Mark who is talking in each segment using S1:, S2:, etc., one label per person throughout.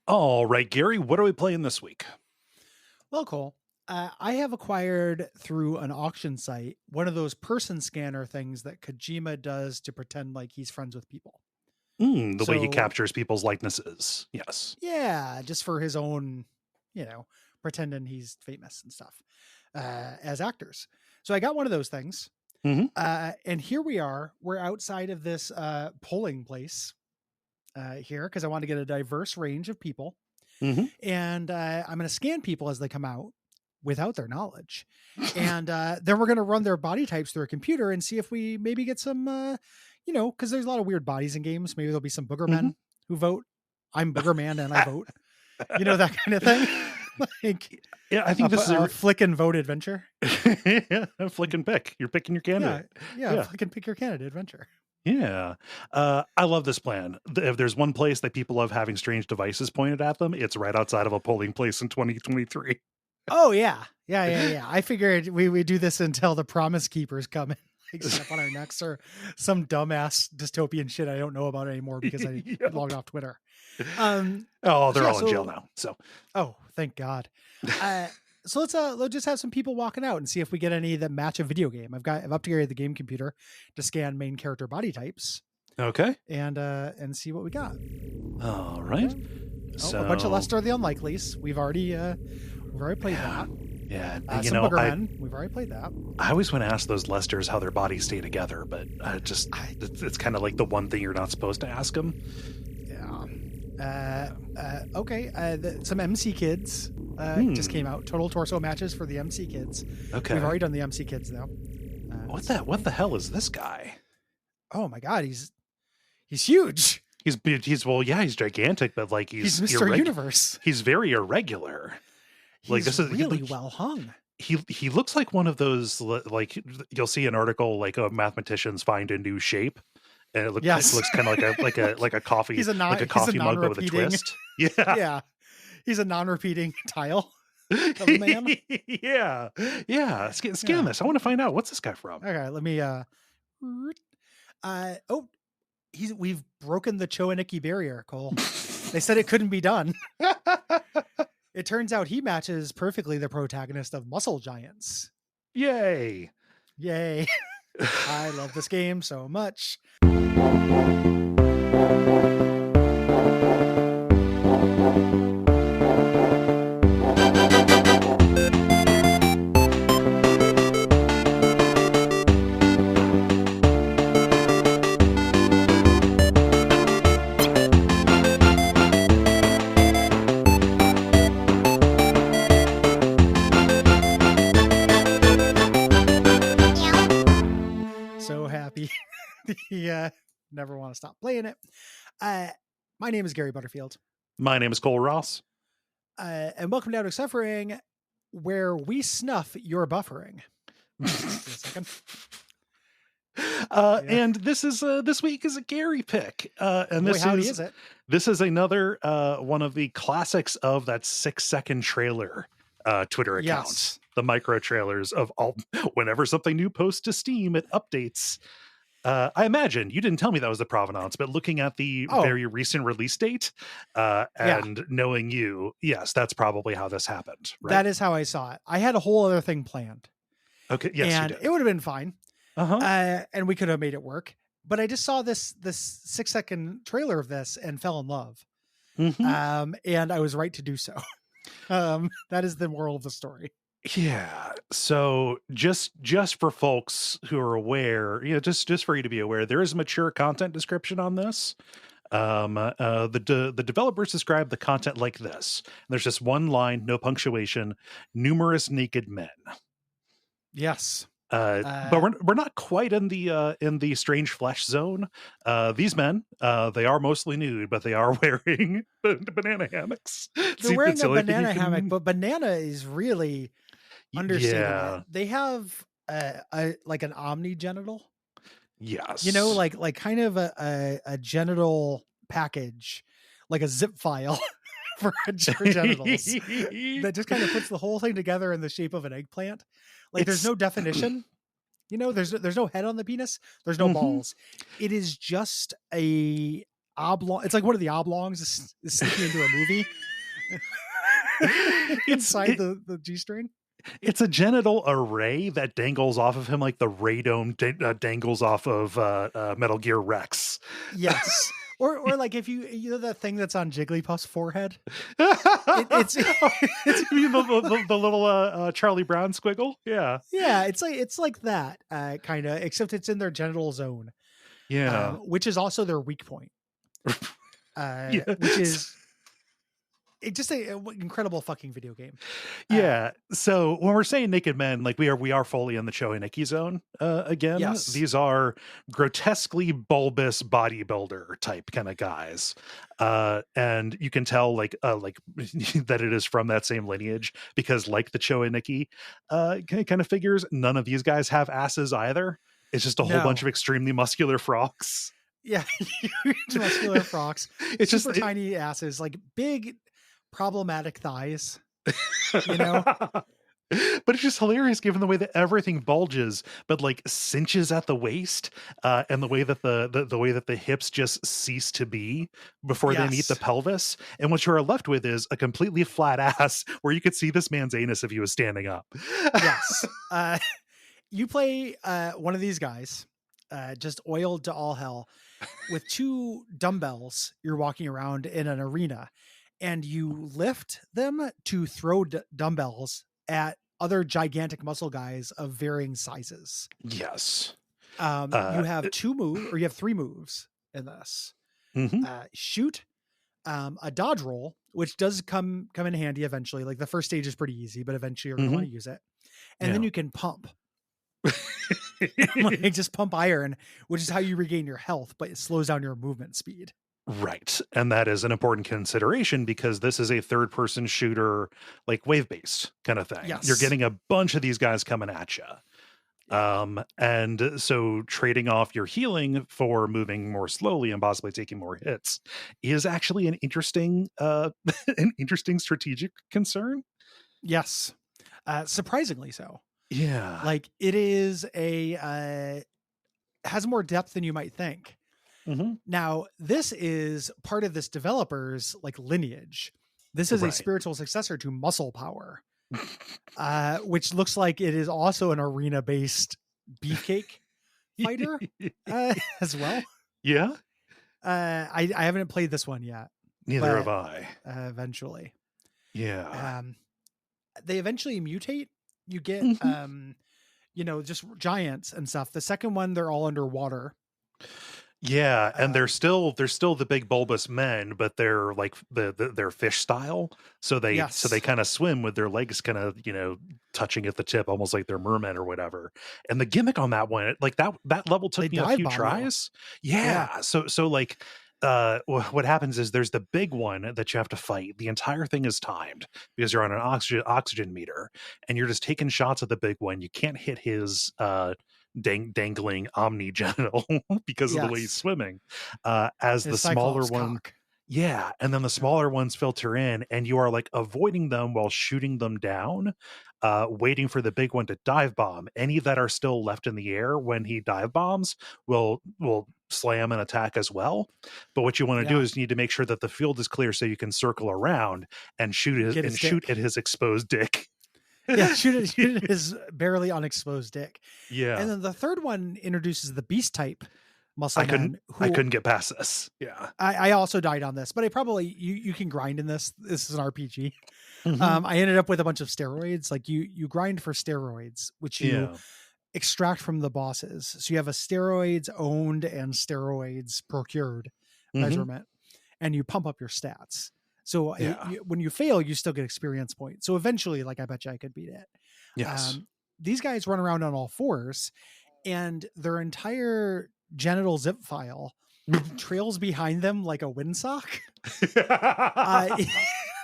S1: All right, Gary, what are we playing this week?
S2: Well, Cole, I have acquired through an auction site one of those person scanner things that Kojima does to pretend like he's friends with people.
S1: The way he
S2: So,
S1: captures people's likenesses. Yes.
S2: yeah, just for his own, pretending he's famous and stuff as actors. So I got one of those things.
S1: Mm-hmm.
S2: And here we are. We're outside of this polling place here because I want to get a diverse range of people.
S1: Mm-hmm.
S2: And I'm going to scan people as they come out without their knowledge. And then we're going to run their body types through a computer and see if we maybe get some, because there's a lot of weird bodies in games. Maybe there'll be some booger men who vote. I'm booger man and I vote. That kind of thing. Like,
S1: yeah, I think this is
S2: a flick and vote adventure.
S1: A flick and pick. You're picking your candidate.
S2: Yeah. Flick and pick your candidate adventure.
S1: Yeah. I love this plan. If there's one place that people love having strange devices pointed at them, it's right outside of a polling place in 2023.
S2: Oh, yeah. Yeah. I figured we do this until the Promise Keepers come in. Like step on our necks or some dumbass dystopian shit I don't know about anymore because I logged off Twitter.
S1: They're all in jail now. So,
S2: thank God. So let's just have some people walking out and see if we get any that match a video game. I've upgraded the game computer to scan main character body types.
S1: Okay,
S2: and see what we got.
S1: All right.
S2: So a bunch of Lester the Unlikelies. We've already played that.
S1: Yeah,
S2: some Boogermen. We've already played that.
S1: I always want to ask those Lesters how their bodies stay together, but it's kind of like the one thing you're not supposed to ask them.
S2: Yeah. Okay. Some MC Kids just came out. Total torso matches for the MC Kids.
S1: Okay.
S2: We've already done the MC Kids though.
S1: What the hell is this guy?
S2: Oh my God, he's huge.
S1: He's gigantic, but like he's
S2: Mr. Universe.
S1: He's very irregular.
S2: He's really well hung.
S1: He looks like one of those, like you'll see an article like mathematicians find a new shape. And it looks kind of like a coffee.
S2: He's
S1: like a coffee mug with a twist. Yeah,
S2: yeah. He's a non-repeating tile of a man.
S1: yeah. Scan this. I want to find out what's this guy from.
S2: Okay, let me. We've broken the Choaniki barrier, Cole. They said it couldn't be done. It turns out he matches perfectly the protagonist of Muscle Giants.
S1: Yay!
S2: I love this game so much. Never want to stop playing it. My name is Gary Butterfield.
S1: My name is Cole Ross.
S2: And welcome down to Suffering, where we snuff your buffering.
S1: And this week is a Gary pick. And this is another one of the classics of that 6-second trailer Twitter account.
S2: Yes.
S1: The micro trailers of whenever something new posts to Steam, it updates. I imagine you didn't tell me that was the provenance, but looking at the very recent release date and knowing you, yes, that's probably how this happened. Right?
S2: That is how I saw it. I had a whole other thing planned.
S1: Okay. Yes,
S2: and
S1: you did.
S2: It would have been fine.
S1: Uh-huh.
S2: And we could have made it work. But I just saw this 6-second trailer of this and fell in love.
S1: Mm-hmm.
S2: And I was right to do so. That is the moral of the story.
S1: Yeah. So just for folks who are aware, just for you to be aware, there is a mature content description on this. The developers describe the content like this. There's just one line, no punctuation, numerous naked men.
S2: Yes.
S1: But we're not quite in the strange flesh zone. These men, they are mostly nude, but they are wearing banana hammocks.
S2: They're wearing a banana hammock, but banana is really understated. Yeah. They have like an omnigenital.
S1: Yes.
S2: Like kind of a genital package, like a zip file for genitals that just kind of puts the whole thing together in the shape of an eggplant. Like there's no definition, there's no head on the penis. There's no balls. It is just a oblong. It's like one of the oblongs is sneaking into a movie inside the G-string.
S1: It's a genital array that dangles off of him like the radome dangles off of Metal Gear Rex.
S2: Yes. Or like if you know that thing that's on Jigglypuff's forehead? It's
S1: you mean the little Charlie Brown squiggle? Yeah.
S2: Yeah, it's like that kind of, except it's in their genital zone.
S1: Yeah.
S2: Which is also their weak point.
S1: Yeah.
S2: Which is just an incredible fucking video game.
S1: Yeah. So when we're saying naked men, like we are fully in the Choi Nikki zone again.
S2: Yes.
S1: These are grotesquely bulbous bodybuilder type kind of guys. And you can tell like that it is from that same lineage, because like the Choi Nikki kind of figures, none of these guys have asses either. It's just a whole bunch of extremely muscular frogs.
S2: Yeah, huge muscular frogs. It's super tiny asses, like big problematic thighs. You know?
S1: But it's just hilarious given the way that everything bulges, but like cinches at the waist, and the way that the way that the hips just cease to be before they meet the pelvis. And what you are left with is a completely flat ass where you could see this man's anus if he was standing up.
S2: Yes. You play one of these guys, just oiled to all hell, with 2 dumbbells. You're walking around in an arena, and you lift them to throw dumbbells at other gigantic muscle guys of varying sizes.
S1: Yes.
S2: You have 2 moves, or you have 3 moves in this.
S1: Mm-hmm.
S2: Shoot, a dodge roll, which does come in handy eventually. Like the first stage is pretty easy, but eventually you're going to want to use it. And then you can pump. Like just pump iron, which is how you regain your health, but it slows down your movement speed.
S1: Right. And that is an important consideration because this is a third person shooter, like wave based kind of thing.
S2: Yes.
S1: You're getting a bunch of these guys coming at you. And so trading off your healing for moving more slowly and possibly taking more hits is actually an interesting strategic concern.
S2: Yes. Surprisingly so.
S1: Yeah.
S2: Like it is has more depth than you might think.
S1: Mm-hmm.
S2: Now, this is part of this developer's like lineage. This is a spiritual successor to Muscle Power, which looks like it is also an arena-based beefcake fighter as well.
S1: Yeah.
S2: I haven't played this one yet.
S1: Neither have I.
S2: Eventually.
S1: Yeah.
S2: They eventually mutate. You get, just giants and stuff. The second one, they're all underwater.
S1: Yeah, and they're still the big bulbous men, but they're like they're fish style. So they kind of swim with their legs kind of, touching at the tip, almost like they're mermen or whatever. And the gimmick on that one, like that level took me a few tries. Yeah. So like what happens is there's the big one that you have to fight. The entire thing is timed because you're on an oxygen meter and you're just taking shots at the big one. You can't hit his dangling omni genital because of the way he's swimming. As his the smaller one cock. Yeah, and then the smaller ones filter in and you are like avoiding them while shooting them down, waiting for the big one to dive bomb. Any that are still left in the air when he dive bombs will slam and attack as well. But what you want to do is you need to make sure that the field is clear so you can circle around and shoot at his exposed dick.
S2: Yeah, shoot at his barely unexposed dick.
S1: Yeah.
S2: And then the third one introduces the beast type muscle man.
S1: I couldn't get past this. Yeah.
S2: I also died on this, but I probably you can grind in this. This is an RPG. Mm-hmm. I ended up with a bunch of steroids. Like you grind for steroids, which you extract from the bosses. So you have a steroids owned and steroids procured measurement, and you pump up your stats. So when you fail, you still get experience points. So eventually, like I bet you I could beat it.
S1: Yes.
S2: These guys run around on all fours, and their entire genital zip file trails behind them like a windsock.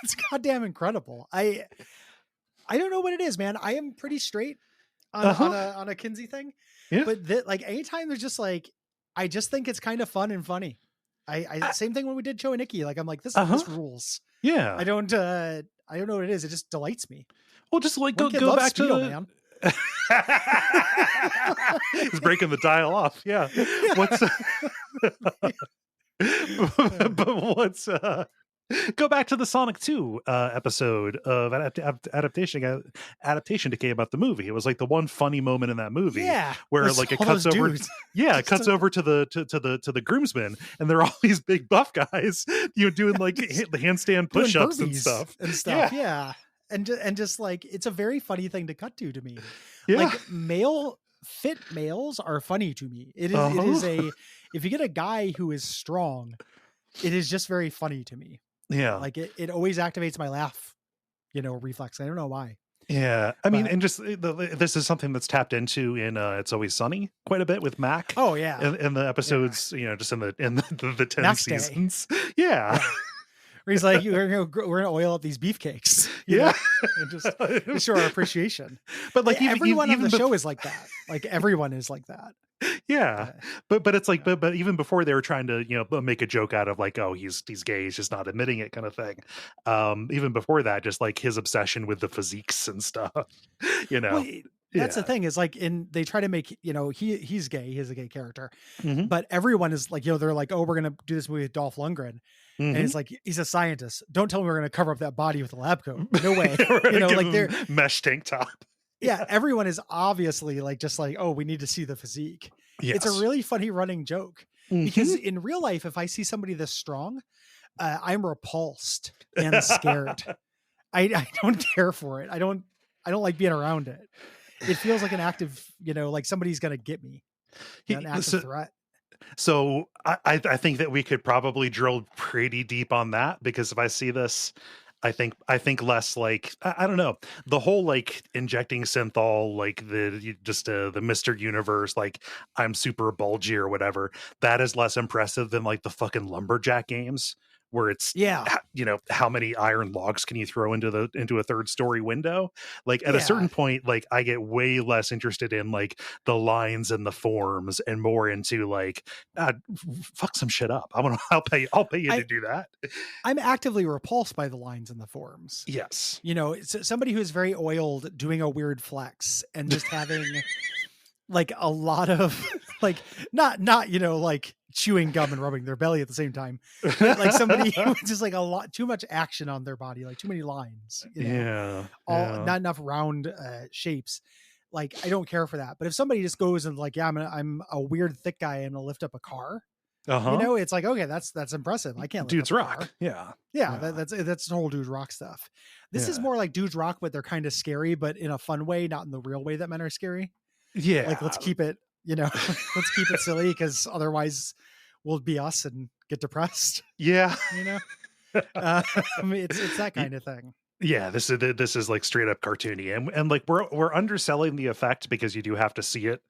S2: It's goddamn incredible. I don't know what it is, man. I am pretty straight on a Kinsey thing, but like anytime there's just like, I just think it's kind of fun and funny. I same thing when we did Choi Nikki. Like I'm like this rules.
S1: Yeah.
S2: I don't know what it is. It just delights me.
S1: Well, just like go back
S2: Speedo,
S1: to
S2: man.
S1: He's breaking the dial off. Yeah. But what's go back to the Sonic 2 episode of adaptation decay about the movie. It was like the one funny moment in that movie
S2: Yeah,
S1: where
S2: there's
S1: like it
S2: all
S1: cuts
S2: those
S1: over
S2: dudes.
S1: yeah, it
S2: Just
S1: cuts over to the groomsmen, and they're all these big buff guys, doing like
S2: just
S1: the handstand
S2: doing
S1: push-ups and
S2: burpees
S1: stuff.
S2: and stuff.
S1: Yeah.
S2: Yeah. And just like it's a very funny thing to cut to me.
S1: Yeah.
S2: Like fit males are funny to me. It
S1: Uh-huh.
S2: is a if you get a guy who is strong, it is just very funny to me.
S1: Yeah.
S2: Like it always activates my laugh, reflex. I don't know why.
S1: Yeah, I mean,
S2: But
S1: and just this is something that's tapped into in It's Always Sunny quite a bit with Mac.
S2: oh yeah.
S1: In the
S2: Yeah.
S1: episodes, just in the 10
S2: Max Day.
S1: seasons. Yeah.
S2: Yeah. Where he's like, we're gonna oil up these beefcakes,
S1: Yeah.
S2: and just show our appreciation.
S1: But like
S2: Everyone on the
S1: bef-
S2: show is like that. Like everyone is like that.
S1: yeah.
S2: Uh,
S1: But it's like
S2: yeah.
S1: but even before they were trying to, make a joke out of like, oh, he's gay, he's just not admitting it kind of thing. Even before that, just like his obsession with the physiques and stuff, you
S2: Well,
S1: know.
S2: that's the
S1: Yeah.
S2: thing is like they try to make he's gay, he's a gay character,
S1: Hmm.
S2: but everyone is like they're like, oh, we're gonna do this movie with Dolph Lundgren, and
S1: Hmm.
S2: it's like he's a scientist. Don't tell me we're gonna cover up that body with a lab coat. No way.
S1: We're gonna give
S2: Like
S1: him
S2: they're
S1: mesh tank top.
S2: yeah, everyone is obviously like just like, oh, we need to see the physique. It's
S1: Yes.
S2: a really funny running joke because in real life, if I see somebody this strong, I'm repulsed and scared. I don't care for it. I don't like being around it. It feels like an active, like somebody's gonna get me. An active threat.
S1: So I think that we could probably drill pretty deep on that, because if I see this, I think less like I don't know, the whole like injecting synthol, like the Mr. Universe, like I'm super bulgy or whatever, that is less impressive than like the fucking lumberjack games where it's
S2: Yeah.
S1: how many iron logs can you throw into a third story window. Like at a
S2: Yeah.
S1: certain point, like I get way less interested in like the lines and the forms and more into like fuck some shit up. I'll pay you to do that.
S2: I'm actively repulsed by the lines in the forums.
S1: Yes.
S2: It's somebody who's very oiled doing a weird flex and just having like a lot of like not like chewing gum and rubbing their belly at the same time, but like somebody who just like a lot too much action on their body, like too many lines,
S1: Yeah.
S2: not enough round shapes. Like I don't care for that. But if somebody just goes and like, yeah, I'm a weird thick guy and I'll lift up a car, it's like, okay, that's impressive. I can't lift
S1: Dudes
S2: up a
S1: rock.
S2: car.
S1: Yeah.
S2: Yeah, that's whole dude rock stuff. This is
S1: Yeah.
S2: more like dudes rock, but they're kind of scary, but in a fun way, not in the real way that men are scary.
S1: Yeah.
S2: Like let's keep it, let's keep it silly because otherwise we'll be us and get depressed.
S1: Yeah.
S2: It's that kind of thing.
S1: Yeah, this is like straight up cartoony, and like we're underselling the effect because you do have to see it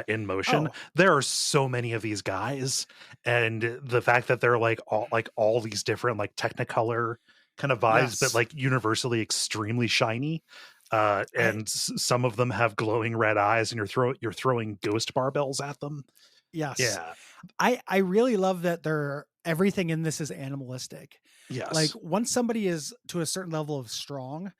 S1: in motion.
S2: Oh.
S1: There are so many of these guys, and the fact that they're like all these different like Technicolor kind of vibes,
S2: Yes.
S1: but like universally extremely shiny. And some of them have glowing red eyes, and you're throwing ghost barbells at them.
S2: Yes.
S1: Yeah.
S2: I really love that everything in this is animalistic.
S1: Yes.
S2: Like once somebody is to a certain level of strong,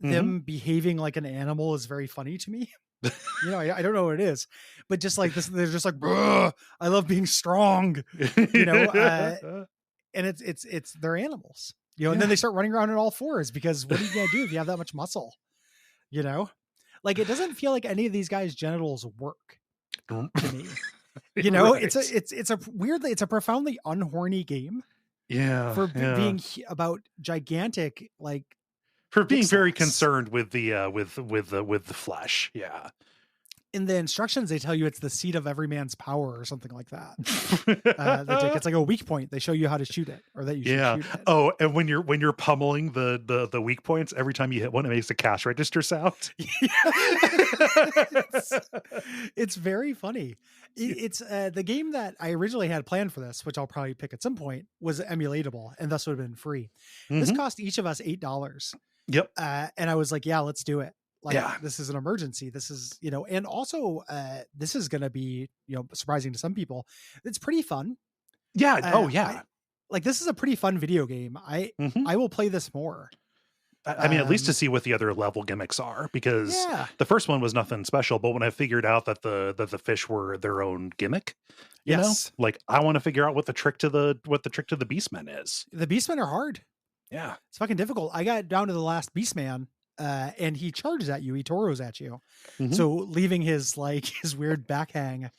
S2: them behaving like an animal is very funny to me. I don't know what it is, but just like this, they're just like, I love being strong, and it's they're animals, and then they start running around on all fours because what are you going to do if you have that much muscle? Like it doesn't feel like any of these guys' genitals work to me.
S1: Right.
S2: It's a profoundly unhorny game.
S1: Yeah.
S2: For being about gigantic, like
S1: for being very
S2: socks.
S1: concerned with the with the flesh. Yeah.
S2: In the instructions, they tell you it's the seat of every man's power or something like that. It's like a weak point. They show you how to shoot it, or that you should shoot it.
S1: Oh, and when you're pummeling the weak points, every time you hit one, it makes a cash register sound.
S2: It's very funny. It's the game that I originally had planned for this, which I'll probably pick at some point, was emulatable and thus would have been free. This cost each of us $8.
S1: Yep.
S2: And I was like, yeah, let's do it. Like,
S1: yeah.
S2: This is an emergency. This is, and also this is going to be, surprising to some people. It's pretty fun.
S1: Yeah. Oh yeah.
S2: This is a pretty fun video game. I will play this more.
S1: I mean, at least to see what the other level gimmicks are, because
S2: Yeah.
S1: the first one was nothing special. But when I figured out that the fish were their own gimmick,
S2: Yes.
S1: like I want to figure out what the trick to the Beastmen is.
S2: The Beastmen are hard.
S1: Yeah,
S2: It's fucking difficult. I got down to the last Beastman, and he charges at you. He toros at you.
S1: mm-hmm.
S2: So leaving his his weird backhang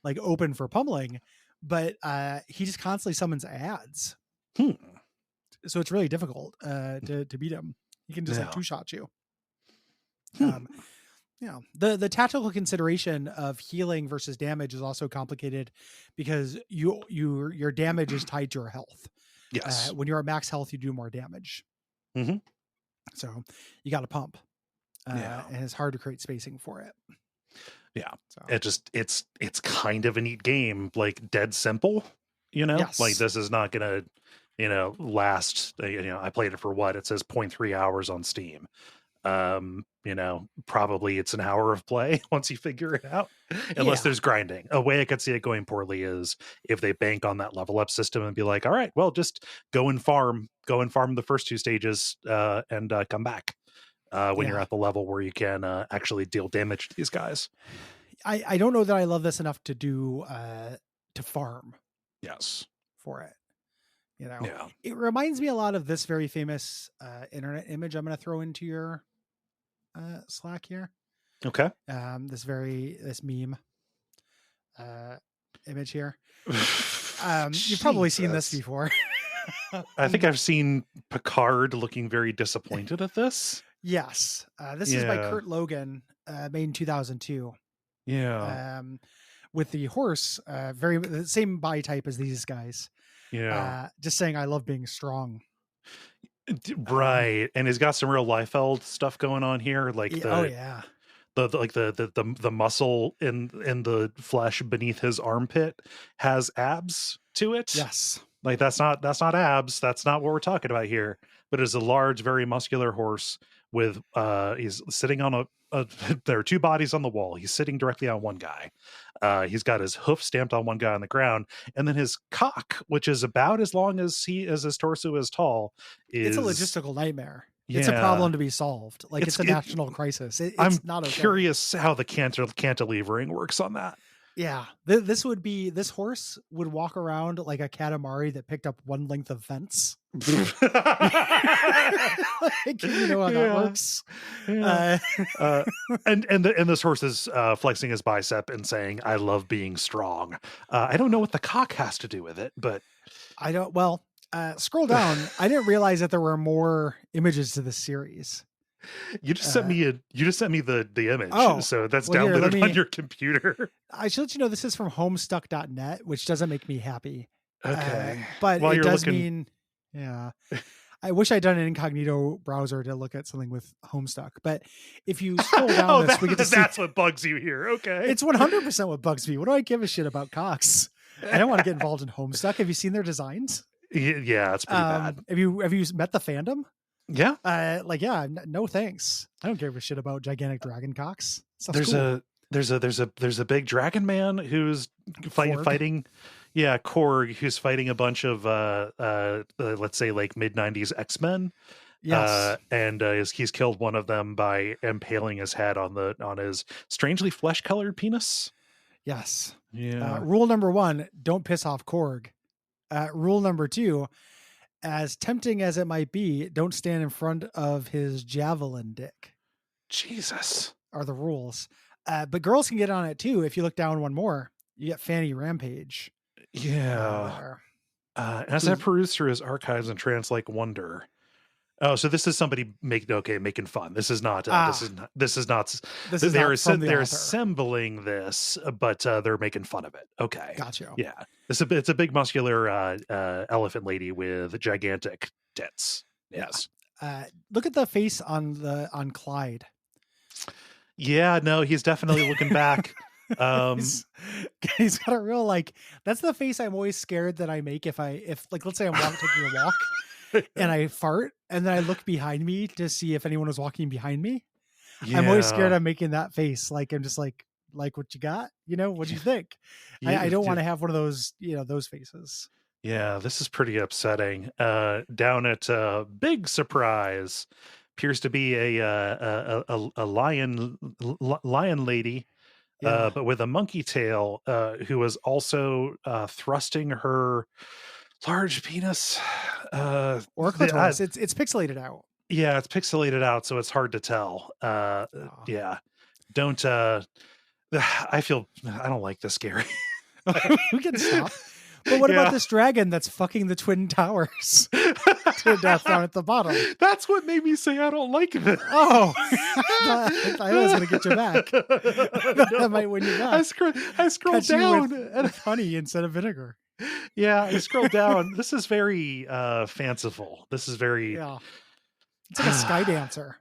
S2: like open for pummeling, but he just constantly summons ads. So it's really difficult to beat him. He can just like two-shot you. The tactical consideration of healing versus damage is also complicated because your damage is tied to your health.
S1: Yes.
S2: When you're at max health, you do more damage.
S1: Mm-hmm.
S2: So you got to pump. And it's hard to create spacing for it.
S1: Yeah. So it's kind of a neat game, like dead simple,
S2: Yes.
S1: like this is not going to, last, I played it for what it says 0.3 hours on Steam. Probably it's an hour of play once you figure it out, unless there's grinding. A way I could see it going poorly is if they bank on that level up system and be like, all right, well, just go and farm the first 2 stages, and come back when you're at the level where you can actually deal damage to these guys.
S2: I don't know that I love this enough to do to farm.
S1: Yes.
S2: For it. It reminds me a lot of this very famous internet image I'm going to throw into your Slack here.
S1: Okay.
S2: This meme image here. You've probably seen this before.
S1: I think I've seen Picard looking very disappointed at this.
S2: Yes. This is by Kurt Logan, made in 2002.
S1: Yeah.
S2: With the horse, the same body type as these guys.
S1: Yeah.
S2: Just saying I love being strong.
S1: Right. And he's got some real Liefeld stuff going on here. Like the muscle in the flesh beneath his armpit has abs to it.
S2: Yes.
S1: Like that's not abs. That's not what we're talking about here. But it's a large, very muscular horse with he's sitting on there are 2 bodies on the wall. He's sitting directly on one guy. He's got his hoof stamped on one guy on the ground, and then his cock, which is about as long as his torso is tall, is
S2: it's a logistical nightmare. Yeah. It's a problem to be solved. Like it's a national crisis.
S1: I'm
S2: not okay.
S1: Curious how the cantilevering works on that.
S2: Yeah, this horse would walk around like a Katamari that picked up one length of fence. Like, you know how that works.
S1: Yeah. And this horse is flexing his bicep and saying, "I love being strong." I don't know what the cock has to do with it, but
S2: I don't. Well, scroll down. I didn't realize that there were more images to this series.
S1: You just sent me the image. So that's downloaded on your computer.
S2: I should let you know this is from homestuck.net, which doesn't make me happy.
S1: Okay.
S2: But it does mean, I wish I'd done an incognito browser to look at something with Homestuck. But if you scroll down we get to see.
S1: That's what bugs you here. Okay.
S2: It's 100% what bugs me. What do I give a shit about cocks? I don't want to get involved in Homestuck. Have you seen their designs?
S1: Yeah, it's pretty bad.
S2: Have you met the fandom?
S1: Yeah.
S2: No thanks. I don't give a shit about gigantic dragon cocks.
S1: There's a big dragon man who's fighting Korg, who's fighting a bunch of let's say like mid-90s X-Men.
S2: Yes.
S1: And he's killed one of them by impaling his head on his strangely flesh-colored penis.
S2: Yes.
S1: Yeah.
S2: Rule number 1, don't piss off Korg. Rule number 2, as tempting as it might be, don't stand in front of his javelin dick.
S1: Jesus.
S2: Are the rules. But girls can get on it too. If you look down one more, you get Fanny Rampage.
S1: Yeah. As I peruse through his archives and trance like wonder. Oh, so this is somebody making fun. This is not. They're assembling this, but they're making fun of it. Okay,
S2: gotcha.
S1: Yeah, it's a big muscular elephant lady with gigantic tits. Yes.
S2: Look at the face on Clyde.
S1: Yeah, no, he's definitely looking back.
S2: He's got a real that's the face I'm always scared that I make if let's say I'm taking a walk. And I fart, and then I look behind me to see if anyone was walking behind me. Yeah. I'm always scared I'm making that face. I'm just like what you got? What do you think? I don't want to have one of those, those faces.
S1: Yeah, this is pretty upsetting. Down at Big Surprise, appears to be a lion lady,
S2: Yeah.
S1: but with a monkey tail, who was also thrusting her large penis.
S2: Or clitoris. It's pixelated out.
S1: Yeah, it's pixelated out, so it's hard to tell.
S2: Oh.
S1: Yeah, don't. I don't like this, Gary.
S2: We can stop. But what about this dragon that's fucking the twin towers to death down at the bottom?
S1: That's what made me say I don't like it.
S2: Oh, I thought I was going to get you back. That might win you back.
S1: I scrolled down
S2: with honey instead of vinegar.
S1: Yeah, I scrolled down. This is very fanciful. This is very.
S2: Yeah. It's like a sky dancer.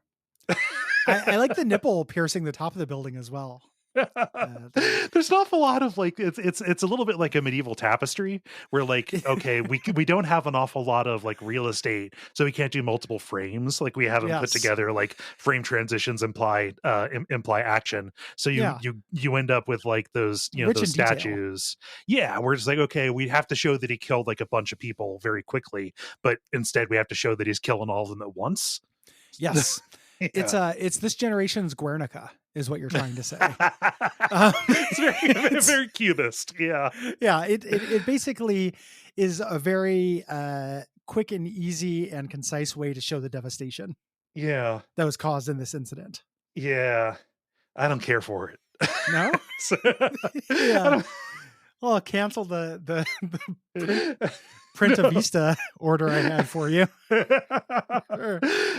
S2: I like the nipple piercing the top of the building as well.
S1: There's an awful lot of like it's a little bit like a medieval tapestry where like okay we don't have an awful lot of like real estate, so we can't do multiple frames. Like we haven't put together like frame transitions imply action, so you end up with like those those statues. Yeah, we're just like, okay, we have to show that he killed like a bunch of people very quickly, but instead we have to show that he's killing all of them at once.
S2: Yes. It's this generation's Guernica is what you're trying to say.
S1: It's very cubist. Yeah.
S2: Yeah. It basically is a very quick and easy and concise way to show the devastation.
S1: Yeah.
S2: That was caused in this incident.
S1: Yeah. I don't care for it.
S2: No? Yeah. Well, cancel the Printa Vista order I had for you.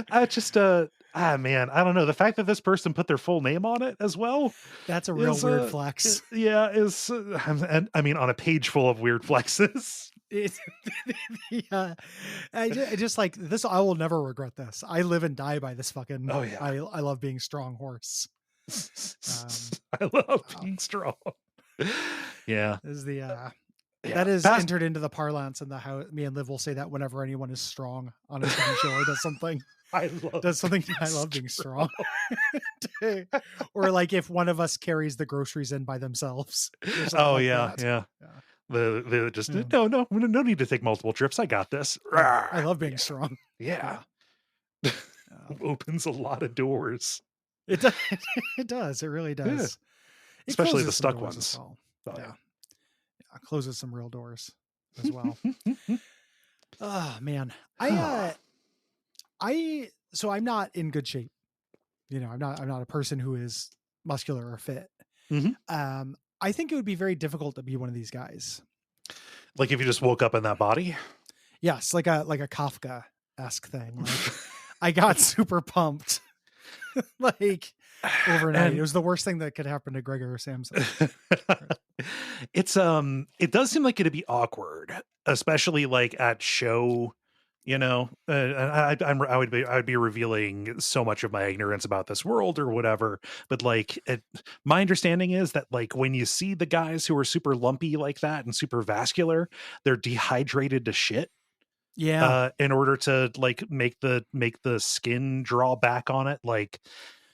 S1: I just man, I don't know. The fact that this person put their full name on it as well.
S2: That's a real weird flex.
S1: Yeah, and I mean on a page full of weird flexes.
S2: Yeah. I just like this. I will never regret this. I live and die by this fucking.
S1: Oh yeah.
S2: I love being strong horse.
S1: I love being strong. Yeah.
S2: Is the that is entered into the parlance and the how me and Liv will say that whenever anyone is strong on a TV show or does something. I love being strong. Or like if one of us carries the groceries in by themselves.
S1: Oh like yeah. The just no need to take multiple trips. I got this.
S2: I love being strong.
S1: Yeah. Opens a lot of doors.
S2: It does. It does. It really does.
S1: Yeah. Especially the stuck ones.
S2: Well. Yeah. Closes some real doors as well. Oh man. So I'm not in good shape. I'm not a person who is muscular or fit.
S1: Mm-hmm.
S2: I think it would be very difficult to be one of these guys.
S1: Like if you just woke up in that body?
S2: Yes, like a Kafka-esque thing. Like I got super pumped. Like overnight. And it was the worst thing that could happen to Gregor Samson.
S1: It does seem like it'd be awkward, especially like at show, I would be revealing so much of my ignorance about this world or whatever. But like, my understanding is that like when you see the guys who are super lumpy like that and super vascular, they're dehydrated to shit.
S2: Yeah.
S1: In order to like make the skin draw back on it, like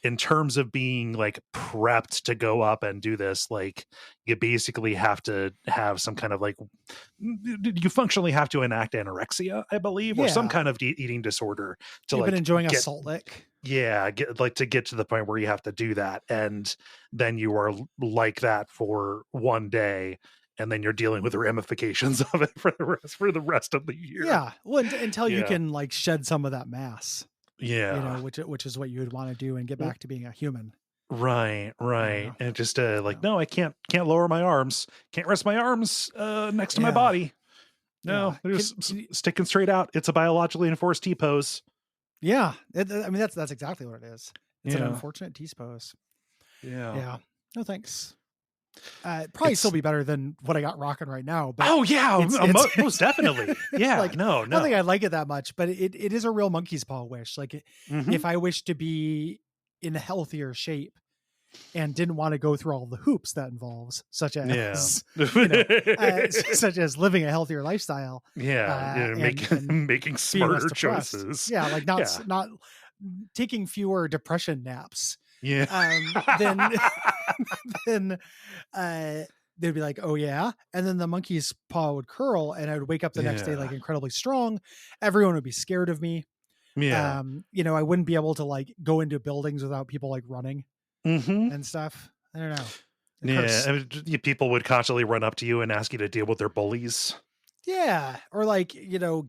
S1: in terms of being like prepped to go up and do this, like you basically have to have some kind of like you functionally have to enact anorexia, I believe, or some kind of eating disorder to
S2: You've been enjoying a salt lick.
S1: Yeah, to get to the point where you have to do that, and then you are like that for one day. And then you're dealing with the ramifications of it for the rest of the year.
S2: Yeah, well, until you can like shed some of that mass.
S1: Yeah,
S2: which is what you would want to do and get back to being a human.
S1: Right. And just no, I can't lower my arms, can't rest my arms next to my body. No, they're just sticking straight out. It's a biologically enforced T pose.
S2: Yeah, I mean that's exactly what it is. It's an unfortunate T pose.
S1: Yeah.
S2: No thanks. Probably still be better than what I got rocking right now. But
S1: most definitely. Yeah,
S2: like,
S1: no.
S2: I don't think I'd like it that much, but it is a real monkey's paw wish. Like if I wish to be in a healthier shape and didn't want to go through all the hoops that involves, such as such as living a healthier lifestyle.
S1: Making smarter choices.
S2: Yeah, like not taking fewer depression naps.
S1: Yeah.
S2: Then they'd be like, oh yeah. And then the monkey's paw would curl and I would wake up the next day like incredibly strong. Everyone would be scared of me.
S1: Yeah.
S2: I wouldn't be able to like go into buildings without people like running
S1: Mm-hmm.
S2: and stuff. I don't know.
S1: Yeah. I mean, people would constantly run up to you and ask you to deal with their bullies.
S2: Yeah, or like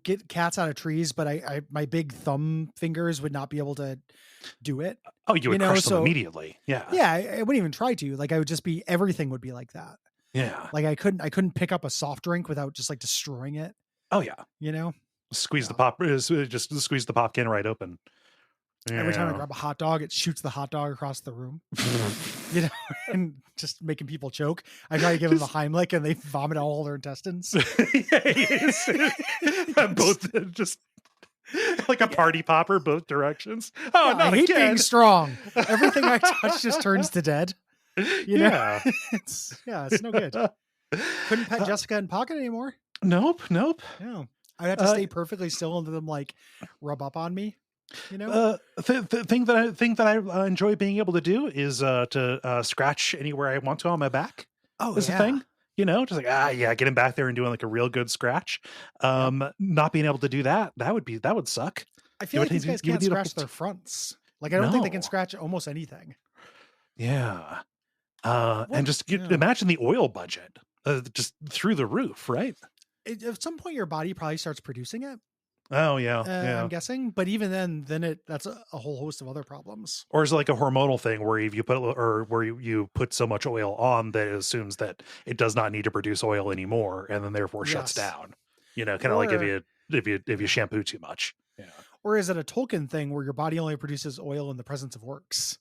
S2: get cats out of trees, but my big thumb fingers would not be able to do it.
S1: Oh, you would crush them
S2: So
S1: immediately. Yeah.
S2: yeah, I wouldn't even try to. Like I would just be everything would be like that.
S1: Yeah.
S2: Like I couldn't pick up a soft drink without just like destroying it.
S1: Oh yeah. Squeeze the pop. Just squeeze the pop can right open.
S2: Every time I grab a hot dog, it shoots the hot dog across the room. And just making people choke. I try to give them the Heimlich and they vomit out all their intestines.
S1: Both just like a party popper, both directions. Oh,
S2: I hate being strong. Everything I touch just turns to dead. It's no good. Couldn't pet Jessica in pocket anymore.
S1: Nope.
S2: No, I'd have to stay perfectly still and them like rub up on me.
S1: The thing that I enjoy being able to do is to scratch anywhere I want to on my back.
S2: Oh,
S1: is a thing. Just like getting back there and doing like a real good scratch. Not being able to do that would suck.
S2: I feel like these guys can't scratch their fronts. Like I don't think they can scratch almost anything.
S1: Yeah. And just imagine the oil budget, just through the roof, right?
S2: At some point, your body probably starts producing it.
S1: Oh yeah,
S2: I'm guessing. But even then that's a whole host of other problems.
S1: Or is it like a hormonal thing where if you put where you put so much oil on that it assumes that it does not need to produce oil anymore, and then therefore shuts down. Kind of like if you shampoo too much. Yeah.
S2: Or is it a Tolkien thing where your body only produces oil in the presence of orcs?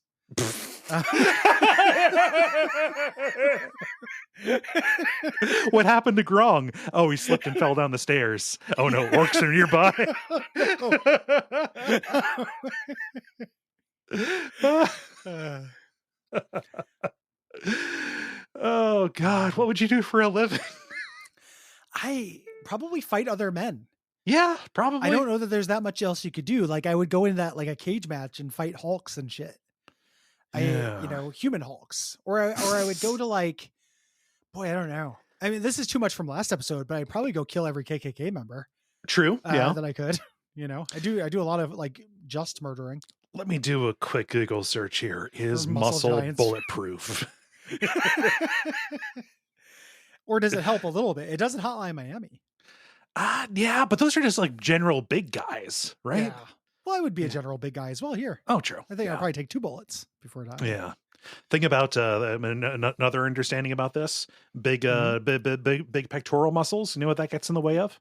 S1: What happened to Grong? Oh, he slipped and fell down the stairs. Oh no, orcs are nearby. Oh God, what would you do for a living?
S2: I probably fight other men.
S1: Yeah, probably.
S2: I don't know that there's that much else you could do. Like I would go into that like a cage match and fight Hulks and shit. Human Hulks, or I would go to like, boy, I don't know. I mean, this is too much from last episode, but I'd probably go kill every KKK member.
S1: True.
S2: That I could. I do a lot of like just murdering.
S1: Let me do a quick Google search here. Is muscle bulletproof?
S2: Or does it help a little bit? It doesn't Hotline Miami.
S1: Yeah, but those are just like general big guys, right?
S2: Yeah. Well, I would be a general big guy as well here.
S1: Oh, true.
S2: I think I'd probably take 2 bullets before dying.
S1: Yeah. Thing about another understanding about this big pectoral muscles. You know what that gets in the way of?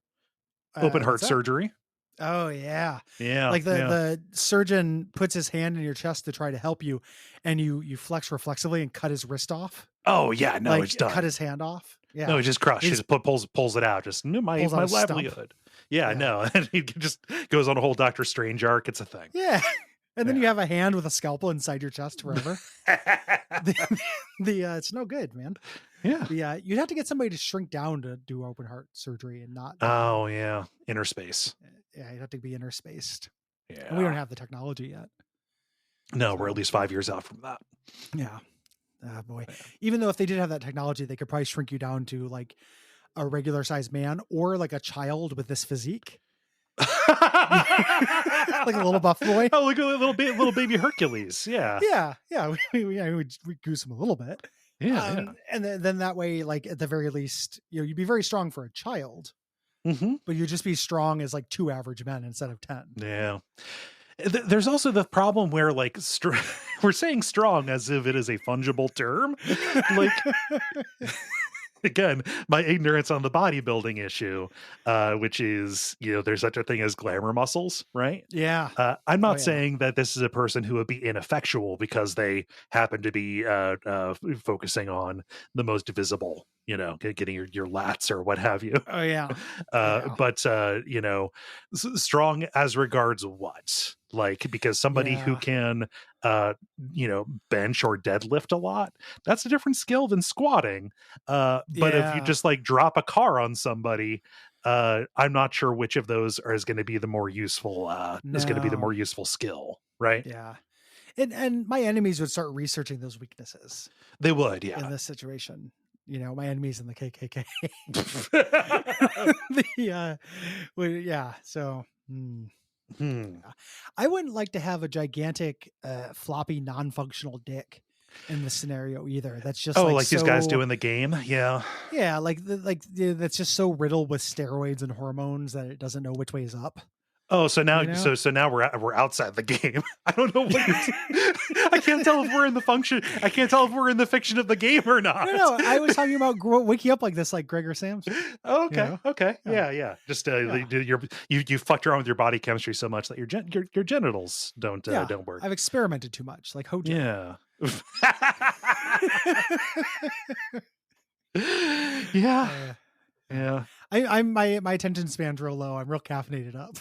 S1: Open heart surgery.
S2: Oh yeah.
S1: Yeah.
S2: Like the surgeon puts his hand in your chest to try to help you, and you flex reflexively and cut his wrist off.
S1: Oh yeah. No,
S2: like,
S1: it's done.
S2: Cut his hand off. Yeah.
S1: No, it's just crushed. He just pulls it out. Just my livelihood. Yeah, no. And he just goes on a whole Doctor Strange arc. It's a thing.
S2: Yeah. And then you have a hand with a scalpel inside your chest forever. It's no good, man.
S1: Yeah.
S2: You'd have to get somebody to shrink down to do open heart surgery and not.
S1: Oh yeah. Inner space.
S2: Yeah. You'd have to be interspaced.
S1: Yeah.
S2: And we don't have the technology yet.
S1: No, we're at least 5 years out from that.
S2: Yeah. Oh boy. Even though if they did have that technology, they could probably shrink you down to like a regular sized man or like a child with this physique. Like a little buff boy.
S1: Oh, like a little baby Hercules. Yeah.
S2: Yeah. We goose him a little bit.
S1: Yeah.
S2: And then that way, like at the very least, you'd be very strong for a child, but you'd just be strong as like 2 average men instead of 10.
S1: Yeah. There's also the problem where like we're saying strong as if it is a fungible term. Like again, my ignorance on the bodybuilding issue, which is, there's such a thing as glamour muscles, right?
S2: Yeah.
S1: I'm not saying that this is a person who would be ineffectual because they happen to be focusing on the most visible, getting your lats or what have you.
S2: Oh, yeah.
S1: But, strong as regards what? Like, because somebody who can, bench or deadlift a lot, that's a different skill than squatting. But if you just like drop a car on somebody, I'm not sure which of those is going to be the more useful, is going to be the more useful skill. Right.
S2: Yeah. And my enemies would start researching those weaknesses.
S1: They would. Yeah.
S2: In this situation. My enemies in the KKK. So, I wouldn't like to have a gigantic, floppy, non-functional dick in this scenario either. That's just like
S1: these guys
S2: so.
S1: do in the game. Yeah.
S2: Yeah, that's just so riddled with steroids and hormones that it doesn't know which way is up.
S1: Oh, so now,
S2: You know?
S1: so now we're outside the game. I don't know what I can't tell if we're in the function. I can't tell if we're in the fiction of the game or not.
S2: No, I was talking about waking up like this, like Gregor Samsa.
S1: Oh, okay,
S2: You know?
S1: okay, yeah. Just you fucked around with your body chemistry so much that your genitals don't work.
S2: I've experimented too much, like Hojo.
S1: Yeah. Yeah. Yeah.
S2: I'm my attention span's real low. I'm real caffeinated up.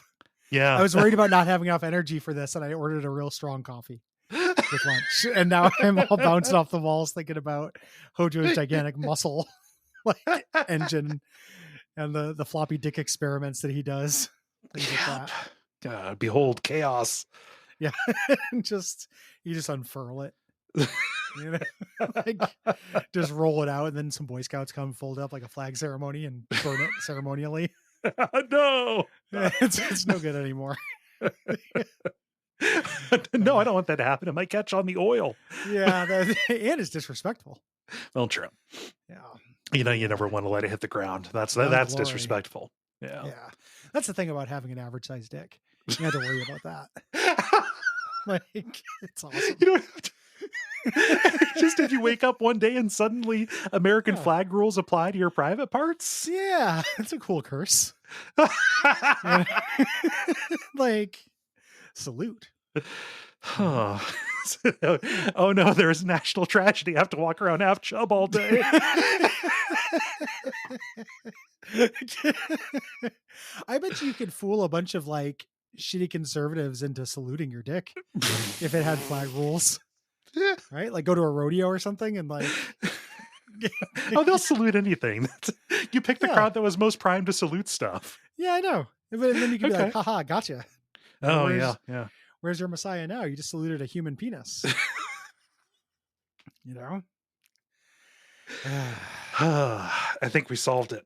S1: Yeah.
S2: I was worried about not having enough energy for this, and I ordered a real strong coffee with lunch. And now I'm all bouncing off the walls thinking about Hojo's gigantic muscle like engine and the floppy dick experiments that he does. Things like that.
S1: God, behold chaos.
S2: Yeah. And you just unfurl it. You know, like just roll it out, and then some Boy Scouts come fold it up like a flag ceremony and burn it ceremonially.
S1: No,
S2: it's no good anymore.
S1: No, I don't want that to happen. It might catch on the oil.
S2: Yeah, and it's disrespectful.
S1: Well, true.
S2: Yeah,
S1: you never want to let it hit the ground. That's disrespectful. Yeah,
S2: that's the thing about having an average sized dick. You don't have to worry about that. Like, it's awesome.
S1: You don't have to. Just if you wake up one day and suddenly American flag rules apply to your private parts.
S2: Yeah, it's a cool curse. Like, salute.
S1: Oh no, there's national tragedy. I have to walk around half chub all day.
S2: I bet you could fool a bunch of like shitty conservatives into saluting your dick if it had flag rules. Right? Like go to a rodeo or something and like
S1: they'll salute anything. You pick the crowd that was most primed to salute stuff.
S2: Yeah, I know. And then you can be like, haha, gotcha.
S1: Oh, yeah.
S2: Where's your Messiah now? You just saluted a human penis. You know?
S1: I think we solved it.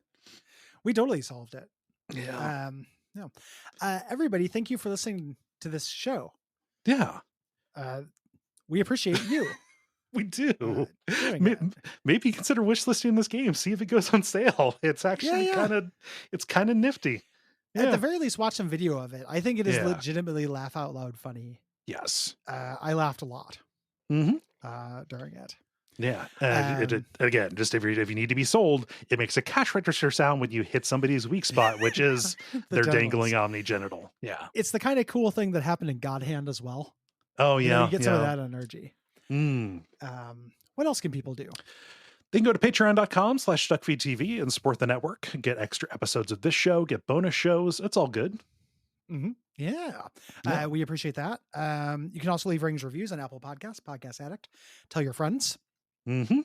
S2: We totally solved it.
S1: Yeah.
S2: No. Everybody, thank you for listening to this show.
S1: Yeah.
S2: We appreciate you.
S1: We do. Maybe consider wish listing this game. See if it goes on sale. It's actually kind of nifty. Yeah.
S2: At the very least, watch some video of it. I think it is legitimately laugh out loud funny.
S1: Yes.
S2: I laughed a lot during it.
S1: Yeah. And again, just if you need to be sold, it makes a cash register sound when you hit somebody's weak spot, which is their dangling omnigenital. Yeah.
S2: It's the kind of cool thing that happened in God Hand as well.
S1: Oh, yeah.
S2: You get some of that energy. What else can people do?
S1: They can go to patreon.com/Duckfeed.tv and support the network, get extra episodes of this show, get bonus shows. It's all good.
S2: Mm-hmm. Yeah. We appreciate that. You can also leave ratings, reviews on Apple Podcasts, Podcast Addict. Tell your friends.
S1: Mm-hmm.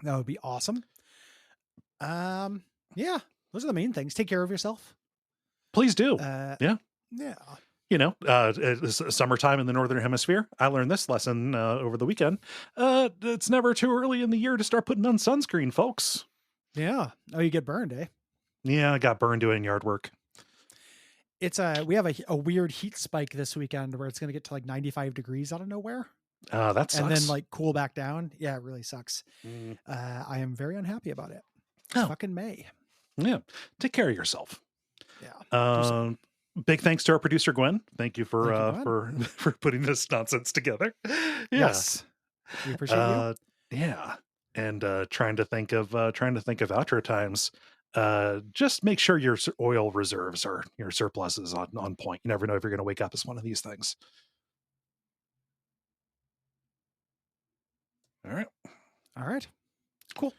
S2: That would be awesome. Yeah, those are the main things. Take care of yourself.
S1: Please do. Yeah. It's summertime in the Northern Hemisphere. I learned this lesson over the weekend. It's never too early in the year to start putting on sunscreen, folks.
S2: Yeah. Oh, you get burned, eh?
S1: Yeah, I got burned doing yard work.
S2: It's we have a weird heat spike this weekend where it's going to get to like 95 degrees out of nowhere.
S1: That sucks.
S2: And then like cool back down. Yeah, it really sucks. I am very unhappy about it. It's fucking May.
S1: Yeah. Take care of yourself.
S2: Yeah.
S1: Big thanks to our producer, Gwen. Thank you for putting this nonsense together.
S2: Yes. We appreciate you.
S1: Yeah. And trying to think of outro times. Just make sure your oil reserves or your surplus is on point. You never know if you're going to wake up as one of these things. All right.
S2: Cool.